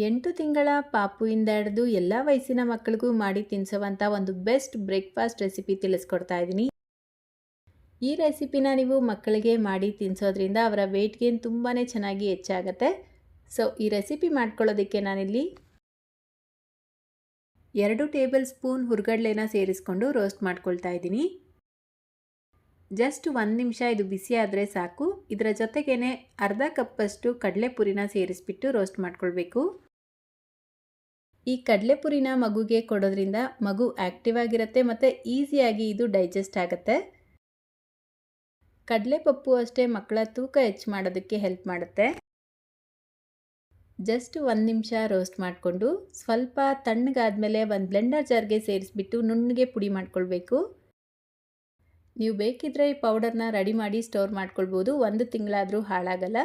8 ತಿಂಗಳ ಪಾಪುಯಿಂದ ಹಿಡಿದು ಎಲ್ಲ ವಯಸ್ಸಿನ ಮಕ್ಕಳಿಗೂ ಮಾಡಿ ತಿನ್ನಿಸುವಂಥ ಒಂದು ಬೆಸ್ಟ್ ಬ್ರೇಕ್ಫಾಸ್ಟ್ ರೆಸಿಪಿ ತಿಳಿಸ್ಕೊಡ್ತಾ ಇದ್ದೀನಿ. ಈ ರೆಸಿಪಿನ ನೀವು ಮಕ್ಕಳಿಗೆ ಮಾಡಿ ತಿನ್ನಿಸೋದ್ರಿಂದ ಅವರ ವೆಯ್ಟ್ ಗೇನ್ ತುಂಬಾ ಚೆನ್ನಾಗಿ ಹೆಚ್ಚಾಗುತ್ತೆ. ಸೊ ಈ ರೆಸಿಪಿ ಮಾಡ್ಕೊಳ್ಳೋದಕ್ಕೆ ನಾನಿಲ್ಲಿ 2 ಟೇಬಲ್ ಸ್ಪೂನ್ ಹುರ್ಗಡ್ಲೆನ ಸೇರಿಸ್ಕೊಂಡು ರೋಸ್ಟ್ ಮಾಡ್ಕೊಳ್ತಾ ಇದ್ದೀನಿ. ಜಸ್ಟ್ 1 ನಿಮಿಷ ಇದು ಬಿಸಿ ಆದರೆ ಸಾಕು. ಇದರ ಜೊತೆಗೇ ಅರ್ಧ ಕಪ್ಪಷ್ಟು ಕಡಲೆಪುರಿನ ಸೇರಿಸ್ಬಿಟ್ಟು ರೋಸ್ಟ್ ಮಾಡ್ಕೊಳ್ಬೇಕು. ಈ ಕಡಲೆಪುರಿನ ಮಗುಗೆ ಕೊಡೋದ್ರಿಂದ ಮಗು ಆ್ಯಕ್ಟಿವ್ ಆಗಿರುತ್ತೆ ಮತ್ತು ಈಸಿಯಾಗಿ ಇದು ಡೈಜೆಸ್ಟ್ ಆಗುತ್ತೆ. ಕಡಲೆಪಪ್ಪು ಅಷ್ಟೇ ಮಕ್ಕಳ ತೂಕ ಹೆಚ್ಚು ಮಾಡೋದಕ್ಕೆ ಹೆಲ್ಪ್ ಮಾಡುತ್ತೆ. ಜಸ್ಟ್ 1 ನಿಮಿಷ ರೋಸ್ಟ್ ಮಾಡಿಕೊಂಡು ಸ್ವಲ್ಪ ತಣ್ಣಗಾದ್ಮೇಲೆ ಒಂದು ಬ್ಲೆಂಡರ್ ಜಾರ್ಗೆ ಸೇರಿಸ್ಬಿಟ್ಟು ನುಣ್ಣಗೆ ಪುಡಿ ಮಾಡ್ಕೊಳ್ಬೇಕು. ನೀವು ಬೇಕಿದ್ರೆ ಈ ಪೌಡರ್ನ ರೆಡಿ ಮಾಡಿ ಸ್ಟೋರ್ ಮಾಡ್ಕೊಳ್ಬೋದು. 1 ತಿಂಗಳಾದರೂ ಹಾಳಾಗಲ್ಲ.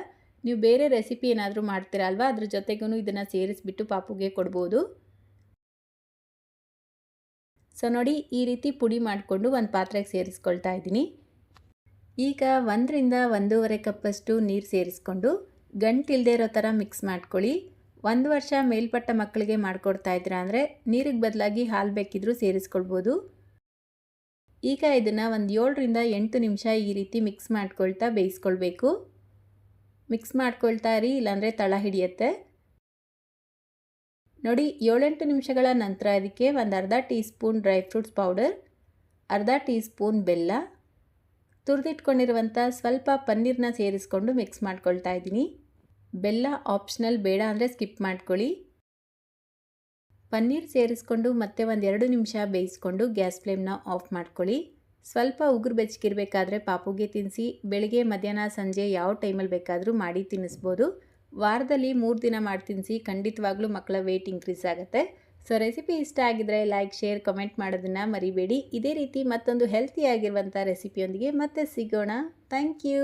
ನೀವು ಬೇರೆ ರೆಸಿಪಿ ಏನಾದರೂ ಮಾಡ್ತೀರಾ ಅಲ್ವಾ, ಅದ್ರ ಜೊತೆಗೂ ಇದನ್ನು ಸೇರಿಸ್ಬಿಟ್ಟು ಪಾಪುಗೆ ಕೊಡ್ಬೋದು. ಸೊ ನೋಡಿ, ಈ ರೀತಿ ಪುಡಿ ಮಾಡಿಕೊಂಡು ಒಂದು ಪಾತ್ರೆಗೆ ಸೇರಿಸ್ಕೊಳ್ತಾ ಇದ್ದೀನಿ. ಈಗ 1 ರಿಂದ 1.5 ಕಪ್ಪಷ್ಟು ನೀರು ಸೇರಿಸ್ಕೊಂಡು ಗಂಟಿಲ್ದೇ ಇರೋ ಥರ ಮಿಕ್ಸ್ ಮಾಡ್ಕೊಳ್ಳಿ. 1 ವರ್ಷ ಮೇಲ್ಪಟ್ಟ ಮಕ್ಕಳಿಗೆ ಮಾಡಿಕೊಡ್ತಾ ಇದ್ದೀರಾ ಅಂದರೆ ನೀರಿಗೆ ಬದಲಾಗಿ ಹಾಲು ಬೇಕಿದ್ರೂ ಸೇರಿಸ್ಕೊಳ್ಬೋದು. ಈಗ ಇದನ್ನು ಒಂದು 7 ರಿಂದ 8 ನಿಮಿಷ ಈ ರೀತಿ ಮಿಕ್ಸ್ ಮಾಡ್ಕೊಳ್ತಾ ಬೇಯಿಸ್ಕೊಳ್ಬೇಕು. ಮಿಕ್ಸ್ ಮಾಡ್ಕೊಳ್ತಾ ಇರಿ, ಇಲ್ಲಾಂದರೆ ತಳ ಹಿಡಿಯುತ್ತೆ. ನೋಡಿ, 7-8 ನಿಮಿಷಗಳ ನಂತರ ಇದಕ್ಕೆ ಒಂದು ಅರ್ಧ tea spoon dry fruits powder, ಅರ್ಧ ಟೀ ಸ್ಪೂನ್ ಬೆಲ್ಲ, ತುರಿದಿಟ್ಕೊಂಡಿರುವಂಥ ಸ್ವಲ್ಪ ಪನ್ನೀರನ್ನ ಸೇರಿಸ್ಕೊಂಡು ಮಿಕ್ಸ್ ಮಾಡ್ಕೊಳ್ತಾ ಇದ್ದೀನಿ. ಬೆಲ್ಲ ಆಪ್ಷನಲ್, ಬೇಡ ಅಂದರೆ ಸ್ಕಿಪ್ ಮಾಡ್ಕೊಳ್ಳಿ. ಪನ್ನೀರ್ ಸೇರಿಸ್ಕೊಂಡು ಮತ್ತೆ ಒಂದು 2 ನಿಮಿಷ ಬೇಯಿಸ್ಕೊಂಡು ಗ್ಯಾಸ್ ಫ್ಲೇಮ್ನ ಆಫ್ ಮಾಡ್ಕೊಳ್ಳಿ. ಸ್ವಲ್ಪ ಉಗುರು ಬೆಚ್ಚಗಿರಬೇಕಾದ್ರೆ ಪಾಪುಗೆ ತಿನ್ನಿಸಿ. ಬೆಳಿಗ್ಗೆ, ಮಧ್ಯಾಹ್ನ, ಸಂಜೆ ಯಾವ ಟೈಮಲ್ಲಿ ಬೇಕಾದರೂ ಮಾಡಿ ತಿನ್ನಿಸ್ಬೋದು. ವಾರದಲ್ಲಿ 3 ದಿನ ಮಾಡಿ ತಿನ್ನಿಸಿ, ಖಂಡಿತವಾಗ್ಲೂ ಮಕ್ಕಳ ವೆಯ್ಟ್ ಇನ್ಕ್ರೀಸ್ ಆಗುತ್ತೆ. ಸೊ ರೆಸಿಪಿ ಇಷ್ಟ ಆಗಿದ್ರೆ ಲೈಕ್, ಶೇರ್, ಕಮೆಂಟ್ ಮಾಡೋದನ್ನು ಮರಿಬೇಡಿ. ಇದೇ ರೀತಿ ಮತ್ತೊಂದು ಹೆಲ್ತಿಯಾಗಿರುವಂಥ ರೆಸಿಪಿಯೊಂದಿಗೆ ಮತ್ತೆ ಸಿಗೋಣ. Thank you.